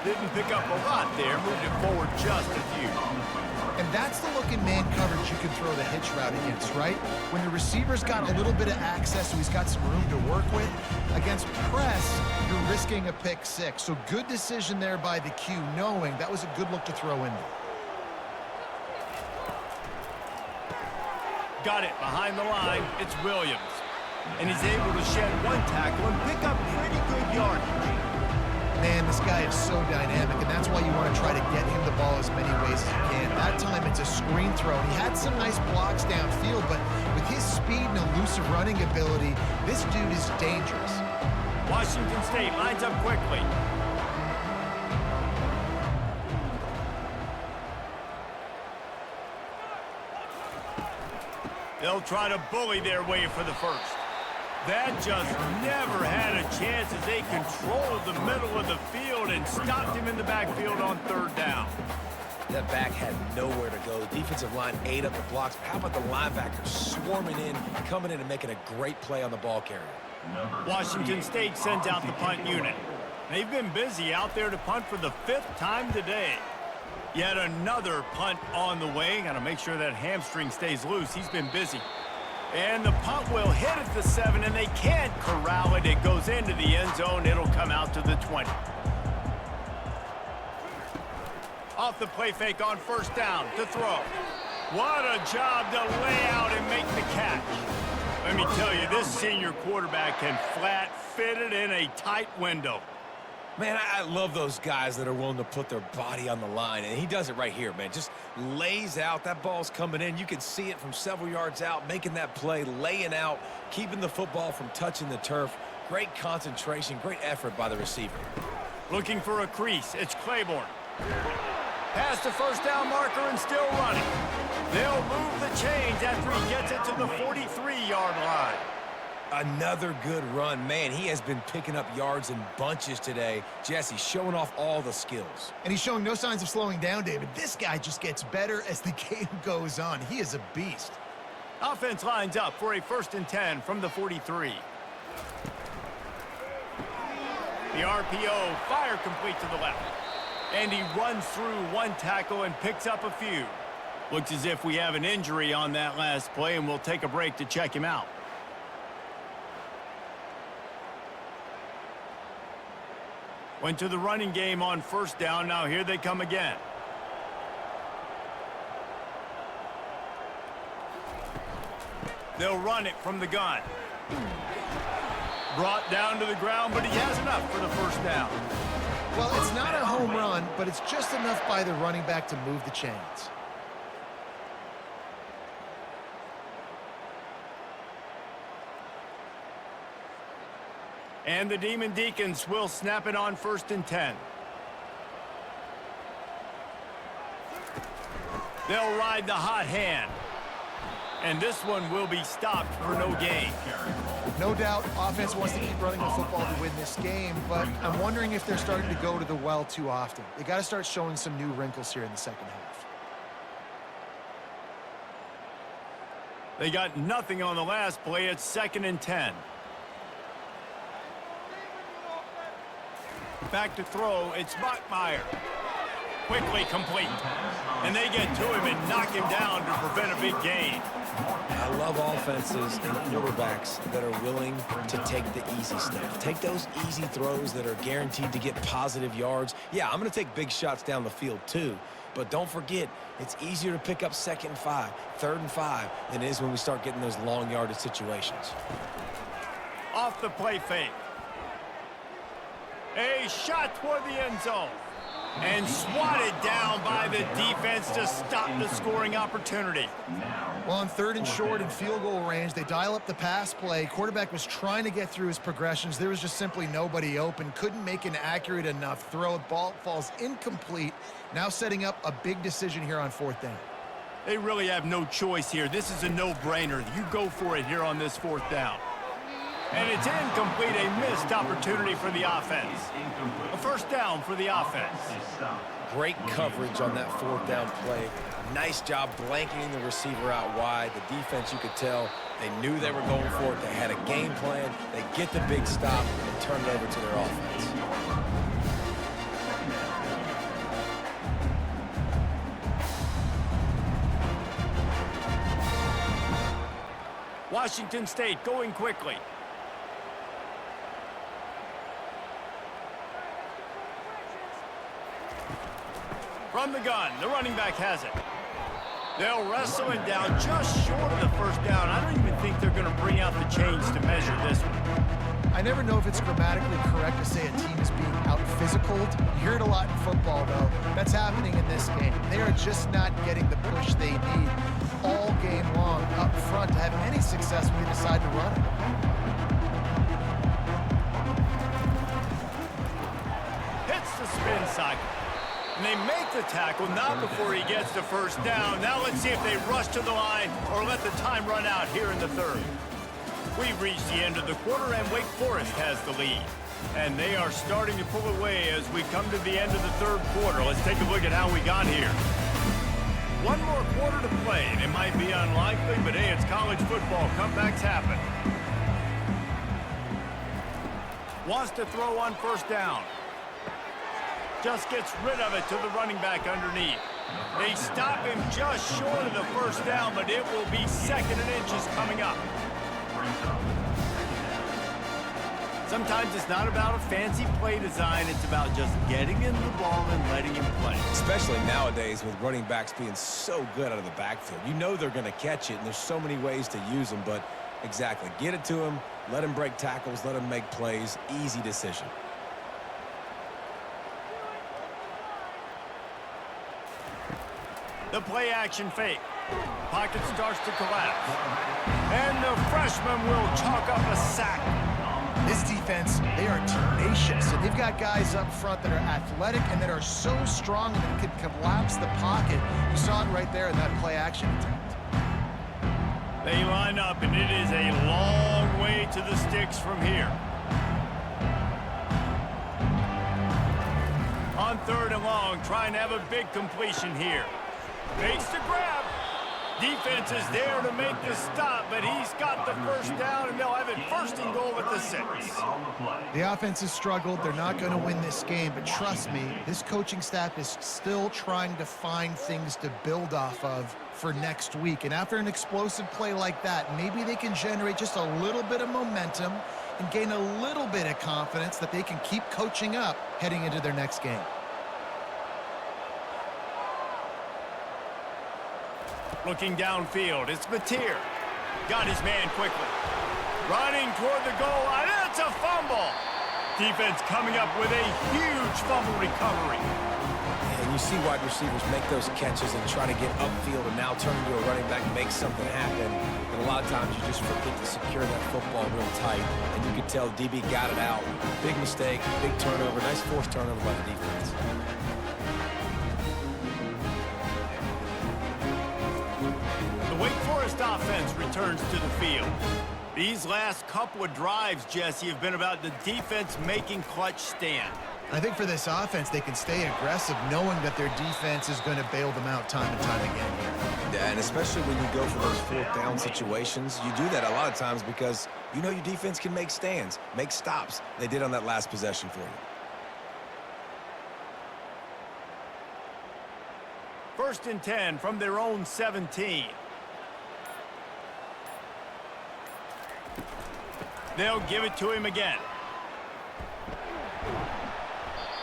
Didn't pick up a lot there, moved it forward just a few. And that's the look in man coverage you can throw the hitch route against, right? When the receiver's got a little bit of access, so he's got some room to work with. Against press, you're risking a pick 6. So good decision there by the Q, knowing that was a good look to throw in there. Got it behind the line. It's Williams. And he's able to shed 1 tackle and pick up pretty good yardage. Man, this guy is so dynamic, and that's why you want to try to get him the ball as many ways as you can. That time, it's a screen throw. He had some nice blocks downfield, but with his speed and elusive running ability, this dude is dangerous. Washington State lines up quickly. They'll try to bully their way for the 1st. That just never had a chance as they controlled the middle of the field and stopped him in the backfield on 3rd down. That back had nowhere to go. The defensive line ate up the blocks. How about the linebackers swarming in, coming in and making a great play on the ball carrier? Washington State sends out the punt unit. They've been busy out there to punt for the 5th time today. Yet another punt on the way. Got to make sure that hamstring stays loose. He's been busy. And the punt will hit at the 7, and they can't corral it. It goes into the end zone. It'll come out to the 20. Off the play fake on first down to throw. What a job to lay out and make the catch. Let me tell you, this senior quarterback can flat fit it in a tight window. Man, I love those guys that are willing to put their body on the line, and he does it right here, man. Just lays out. That ball's coming in. You can see it from several yards out, making that play, laying out, keeping the football from touching the turf. Great concentration, great effort by the receiver. Looking for a crease. It's Claiborne. Past the first down marker and still running. They'll move the chains after he gets it to the 43-yard line. Another good run. Man, he has been picking up yards in bunches today. Jesse showing off all the skills. And he's showing no signs of slowing down, David. This guy just gets better as the game goes on. He is a beast. Offense lines up for a 1st and 10 from the 43. The RPO, fire complete to the left. And he runs through one tackle and picks up a few. Looks as if we have an injury on that last play, and we'll take a break to check him out. Went to the running game on 1st down. Now here they come again. They'll run it from the gun. Brought down to the ground, but he has enough for the 1st down. Well, it's not a home run, but it's just enough by the running back to move the chains. And the Demon Deacons will snap it on 1st and 10. They'll ride the hot hand. And this one will be stopped for no gain. No doubt, offense wants to keep running the football to win this game, but I'm wondering if they're starting to go to the well too often. They got to start showing some new wrinkles here in the second half. They got nothing on the last play. It's 2nd and 10. Back to throw, it's Bachmeyer. Quickly complete. And they get to him and knock him down to prevent a big gain. I love offenses and quarterbacks that are willing to take the easy stuff. Take those easy throws that are guaranteed to get positive yards. Yeah, I'm going to take big shots down the field too. But don't forget, it's easier to pick up 2nd and 5, 3rd and 5 than it is when we start getting those long yardage situations. Off the play fake. A shot toward the end zone. And swatted down by the defense to stop the scoring opportunity. Well, on 3rd and short and field goal range, they dial up the pass play. Quarterback was trying to get through his progressions. There was just simply nobody open. Couldn't make an accurate enough throw. The ball falls incomplete. Now setting up a big decision here on 4th down. They really have no choice here. This is a no-brainer. You go for it here on this 4th down. And it's incomplete, a missed opportunity for the offense. A 1st down for the offense. Great coverage on that 4th down play. Nice job blanketing the receiver out wide. The defense, you could tell, they knew they were going for it. They had a game plan. They get the big stop and turn it over to their offense. Washington State going quickly. From the gun, the running back has it. They'll wrestle it down just short of the 1st down. I don't even think they're going to bring out the chains to measure this one. I never know if it's grammatically correct to say a team is being out-physicaled. You hear it a lot in football, though. That's happening in this game. They are just not getting the push they need all game long up front to have any success when they decide to run it. Hits the spin cycle. And they make the tackle, not before he gets the 1st down. Now let's see if they rush to the line or let the time run out here in the 3rd. We've reached the end of the quarter, and Wake Forest has the lead. And they are starting to pull away as we come to the end of the 3rd quarter. Let's take a look at how we got here. One more quarter to play, and it might be unlikely, but hey, it's college football. Comebacks happen. Wants to throw on 1st down. Just gets rid of it to the running back underneath. They stop him just short of the 1st down, but it will be 2nd and inches coming up. Sometimes it's not about a fancy play design. It's about just getting him the ball and letting him play. Especially nowadays with running backs being so good out of the backfield. You know they're going to catch it, and there's so many ways to use them, but exactly. Get it to him, let him break tackles, let him make plays. Easy decision. The play action fake. Pocket starts to collapse. And the freshman will chalk up a sack. This defense, they are tenacious, and they've got guys up front that are athletic and that are so strong that can collapse the pocket. You saw it right there in that play-action attempt. They line up, and it is a long way to 6 from here. On 3rd and long, trying to have a big completion here. Makes the grab. Defense is there to make the stop, but he's got the first down, and they'll have it 1st and goal at the 6. The offense has struggled. They're not going to win this game, but trust me, this coaching staff is still trying to find things to build off of for next week. And after an explosive play like that, maybe they can generate just a little bit of momentum and gain a little bit of confidence that they can keep coaching up heading into their next game. Looking downfield, it's Mateer. Got his man quickly. Running toward the goal line, it's a fumble. Defense coming up with a huge fumble recovery. And you see wide receivers make those catches and try to get upfield and now turn into a running back and make something happen. And a lot of times you just forget to secure that football real tight. And you can tell DB got it out. Big mistake, big turnover, nice forced turnover by the defense. Wake Forest offense returns to the field. These last couple of drives, Jesse, have been about the defense making clutch stand. I think for this offense, they can stay aggressive knowing that their defense is going to bail them out time and time again here. Yeah, and especially when you go for those 4th down situations, you do that a lot of times because you know your defense can make stands, make stops. They did on that last possession for you. 1st and 10 from their own 17. They'll give it to him again.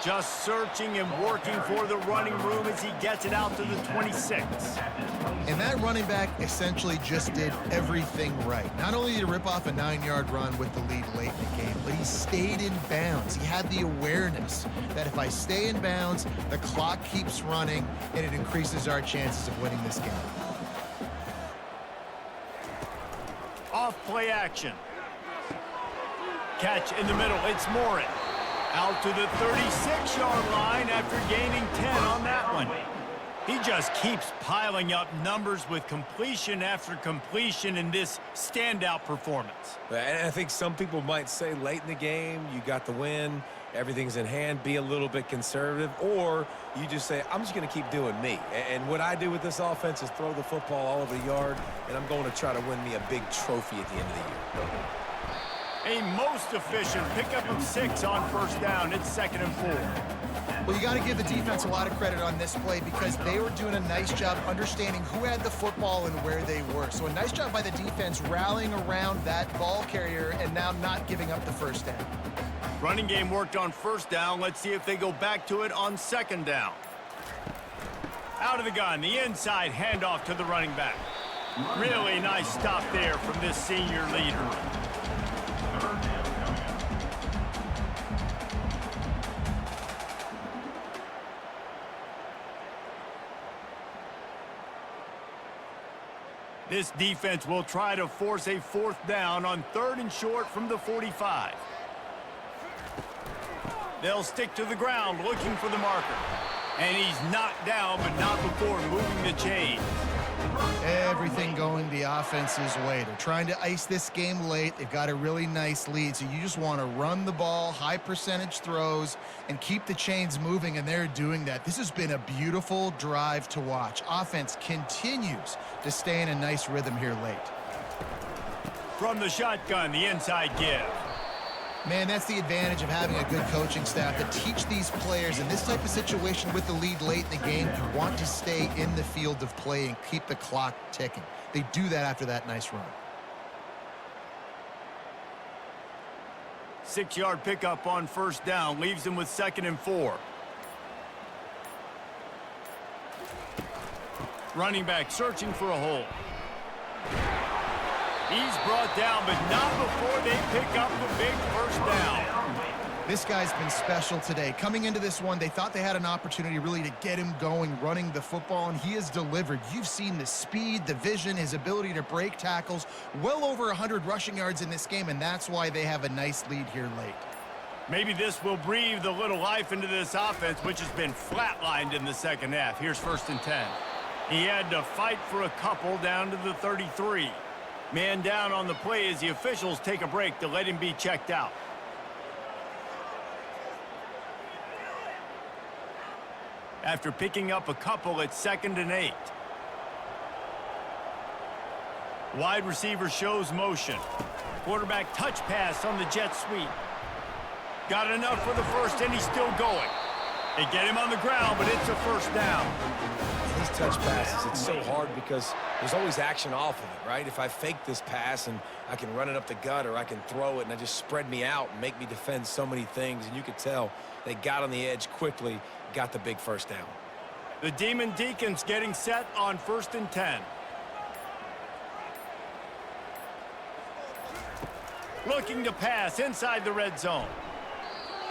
Just searching and working for the running room as he gets it out to the 26. And that running back essentially just did everything right. Not only did he rip off a 9-yard run with the lead late in the game, but he stayed in bounds. He had the awareness that if I stay in bounds, the clock keeps running, and it increases our chances of winning this game. Off play action. Catch in the middle, it's Morin. Out to the 36-yard line after gaining 10 on that one. He just keeps piling up numbers with completion after completion in this standout performance. And I think some people might say late in the game, you got the win, everything's in hand, be a little bit conservative, or you just say, I'm just going to keep doing me. And what I do with this offense is throw the football all over the yard, and I'm going to try to win me a big trophy at the end of the year. A most efficient pickup of 6 on 1st down. It's 2nd and 4. Well, you got to give the defense a lot of credit on this play because they were doing a nice job understanding who had the football and where they were. So a nice job by the defense rallying around that ball carrier and now not giving up the 1st down. Running game worked on 1st down. Let's see if they go back to it on 2nd down. Out of the gun, the inside handoff to the running back. Really nice stop there from this senior leader. This defense will try to force a 4th down on 3rd and short from the 45. They'll stick to the ground looking for the marker. And he's knocked down, but not before moving the chain. Everything going the offense's way. They're trying to ice this game late. They've got a really nice lead, so you just want to run the ball, high percentage throws, and keep the chains moving, and they're doing that. This has been a beautiful drive to watch. Offense continues to stay in a nice rhythm here late. From the shotgun, the inside give. Man, that's the advantage of having a good coaching staff to teach these players in this type of situation with the lead late in the game. You want to stay in the field of play and keep the clock ticking. They do that after that nice run. 6-yard pickup on 1st down leaves them with 2nd and 4. Running back searching for a hole. He's brought down, but not before they pick up the big 1st down. This guy's been special today. Coming into this one, they thought they had an opportunity really to get him going, running the football, and he has delivered. You've seen the speed, the vision, his ability to break tackles, well over 100 rushing yards in this game, and that's why they have a nice lead here late. Maybe this will breathe a little life into this offense, which has been flatlined in the 2nd half. Here's 1st and 10. He had to fight for a couple down to the 33. Man down on the play as the officials take a break to let him be checked out. After picking up a couple, it's 2nd and 8. Wide receiver shows motion. Quarterback touch pass on the jet sweep. Got enough for the first, and he's still going. They get him on the ground, but it's a first down. These touch passes, it's so hard because there's always action off of it, right? If I fake this pass and I can run it up the gut or I can throw it and I just spread me out and make me defend so many things, and you could tell they got on the edge quickly, got the big first down. The Demon Deacons getting set on 1st and 10. Looking to pass inside the red zone.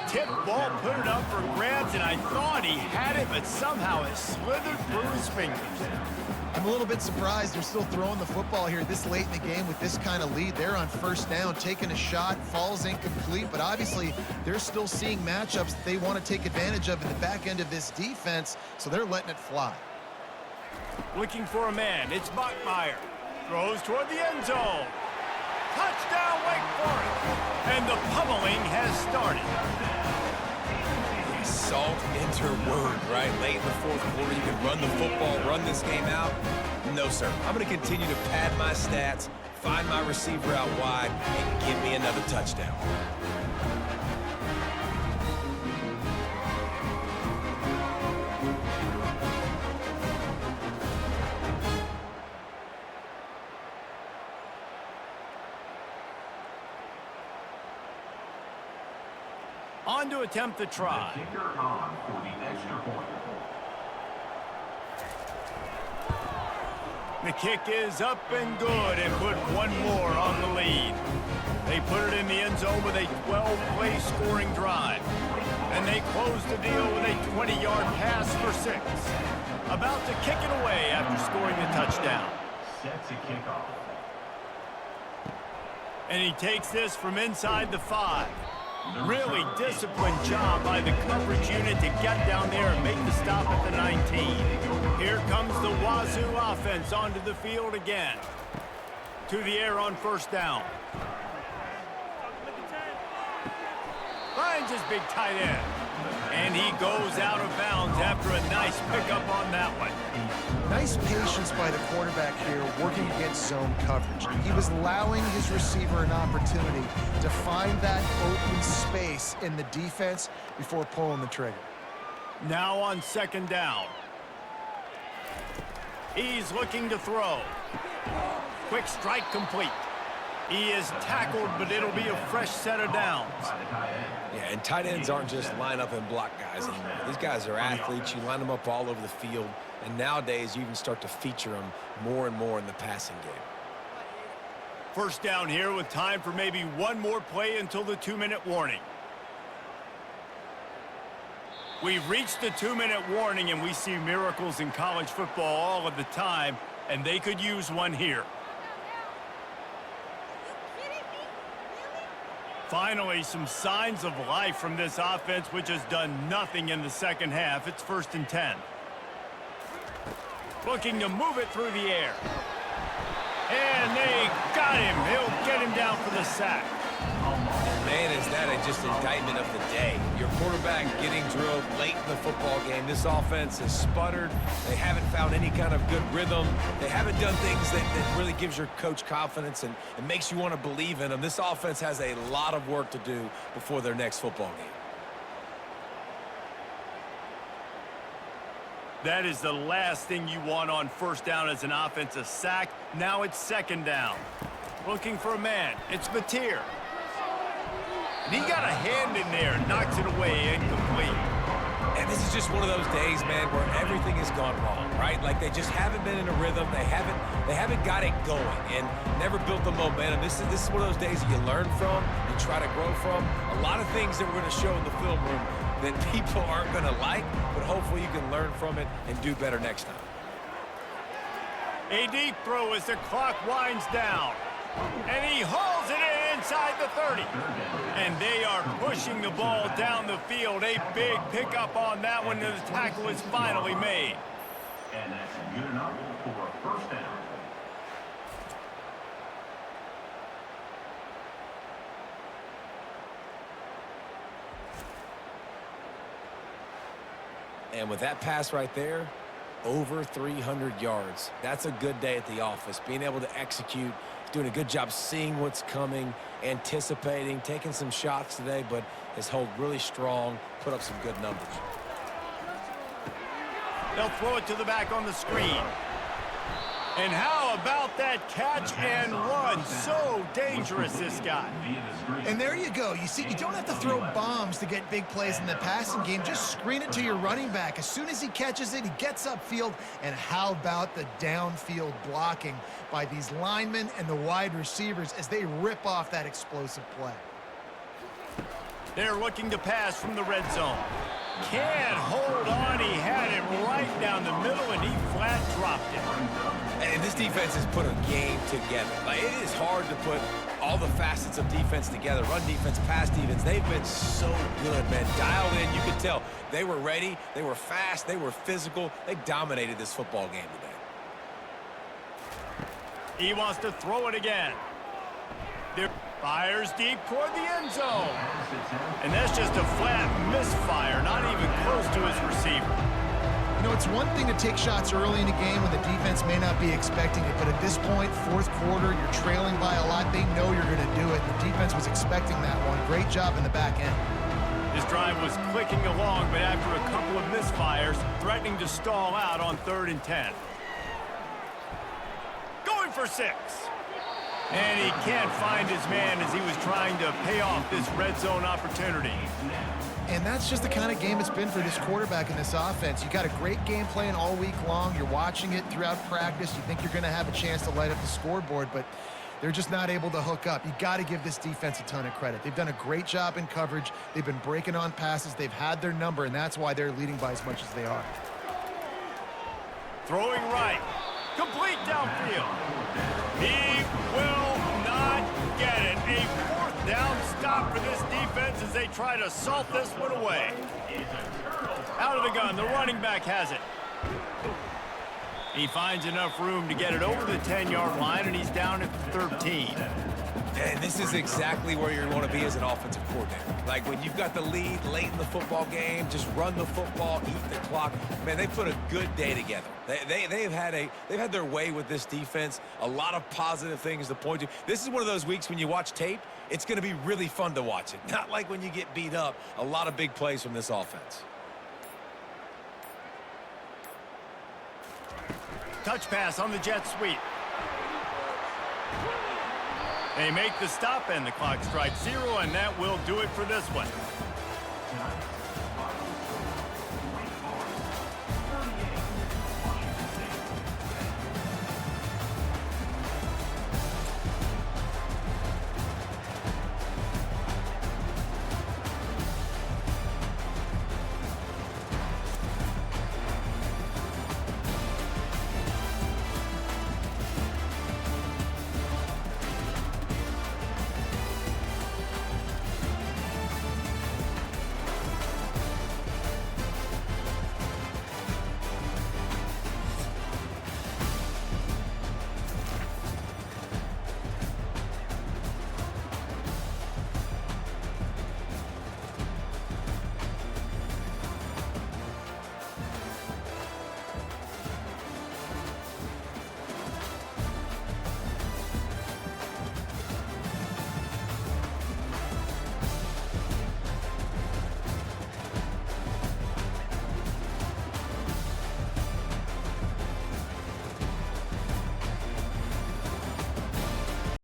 Tip ball, put it up for grabs, and I thought he had it, but somehow it slithered through his fingers. I'm a little bit surprised they're still throwing the football here this late in the game with this kind of lead. They're on first down, taking a shot, falls incomplete, but obviously they're still seeing matchups that they want to take advantage of in the back end of this defense, so they're letting it fly. Looking for a man, it's Bachmeyer. Throws toward the end zone. Touchdown, Wake Forest! And the pummeling has started. Salt interword, right? Late in the 4th quarter, you can run the football, run this game out. No, sir. I'm going to continue to pad my stats, find my receiver out wide, and give me another touchdown. On to attempt the try. The kicker on for the extra point. The kick is up and good and put one more on the lead. They put it in the end zone with a 12-play scoring drive. And they close the deal with a 20-yard pass for 6. About to kick it away after scoring the touchdown. Set to kickoff. And he takes this from inside the 5. Really disciplined job by the coverage unit to get down there and make the stop at the 19. Here comes the Wazoo offense onto the field again. To the air on first down. Finds his big tight end. And he goes out of bounds after a nice pickup on that one. Nice patience by the quarterback here working against zone coverage. He was allowing his receiver an opportunity to find that open space in the defense before pulling the trigger. Now on 2nd down. He's looking to throw. Quick strike complete. He is tackled, but it'll be a fresh set of downs. Yeah, and tight ends aren't just line up and block guys anymore. These guys are athletes. You line them up all over the field. And nowadays, you even start to feature them more and more in the passing game. First down here with time for maybe one more play until the 2-minute warning. We've reached the 2-minute warning, and we see miracles in college football all of the time, and they could use one here. Finally, some signs of life from this offense, which has done nothing in the second half. It's 1st and 10. Looking to move it through the air. And they got him. He'll get him down for the sack. Man, is that just indictment of the day. Your quarterback getting drilled late in the football game. This offense has sputtered. They haven't found any kind of good rhythm. They haven't done things that really gives your coach confidence and makes you want to believe in them. This offense has a lot of work to do before their next football game. That is the last thing you want on first down as an offensive sack. Now it's 2nd down. Looking for a man. It's Mateer. And he got a hand in there, knocks it away, incomplete. And this is just one of those days, man, where everything has gone wrong, right? Like they just haven't been in a rhythm. They haven't got it going and never built the momentum. This is one of those days that you learn from, you try to grow from. A lot of things that we're going to show in the film room that people aren't going to like, but hopefully you can learn from it and do better next time. A deep throw as the clock winds down. And he hauls it in inside the 30. And they are pushing the ball down the field. A big pickup on that one, and the tackle is finally made. And that's good enough for a first down. And with that pass right there, over 300 yards. That's a good day at the office. Being able to execute, doing a good job seeing what's coming, anticipating, taking some shots today, but his hold really strong, put up some good numbers. They'll throw it to the back on the screen. And how about that catch and run? So dangerous, this guy. And there you go. You see, you don't have to throw bombs to get big plays in the passing game. Just screen it to your running back. As soon as he catches it, he gets upfield. And how about the downfield blocking by these linemen and the wide receivers as they rip off that explosive play? They're looking to pass from the red zone. Can't hold on. He had it right down the middle, and he flat dropped it. And this defense has put a game together. Like, it is hard to put all the facets of defense together. Run defense, pass defense. They've been so good, man. Dialed in. You could tell they were ready. They were fast. They were physical. They dominated this football game today. He wants to throw it again. There fires deep toward the end zone. And that's just a flat misfire, not even close to his receiver. You know, it's one thing to take shots early in the game when the defense may not be expecting it, but at this point, fourth quarter, you're trailing by a lot. They know you're going to do it. The defense was expecting that one. Great job in the back end. His drive was clicking along, but after a couple of misfires, threatening to stall out on 3rd and 10. Going for 6. And he can't find his man as he was trying to pay off this red zone opportunity. And that's just the kind of game it's been for this quarterback in this offense. You got a great game plan all week long. You're watching it throughout practice. You think you're going to have a chance to light up the scoreboard, but they're just not able to hook up. You got to give this defense a ton of credit. They've done a great job in coverage. They've been breaking on passes. They've had their number, and that's why they're leading by as much as they are. Throwing right. Complete downfield. He will not get it. A 4th down stop for this defense as they try to salt this one away. Out of the gun, the running back has it. He finds enough room to get it over the 10-yard line, and he's down at the 13. And this is exactly where you want to be as an offensive coordinator. Like, when you've got the lead late in the football game, just run the football, eat the clock. Man, they put a good day together. They've had their way with this defense. A lot of positive things to point to. This is one of those weeks when you watch tape, it's going to be really fun to watch it. Not like when you get beat up. A lot of big plays from this offense. Touch pass on the jet sweep. They make the stop, and the clock strikes 0, and that will do it for this one.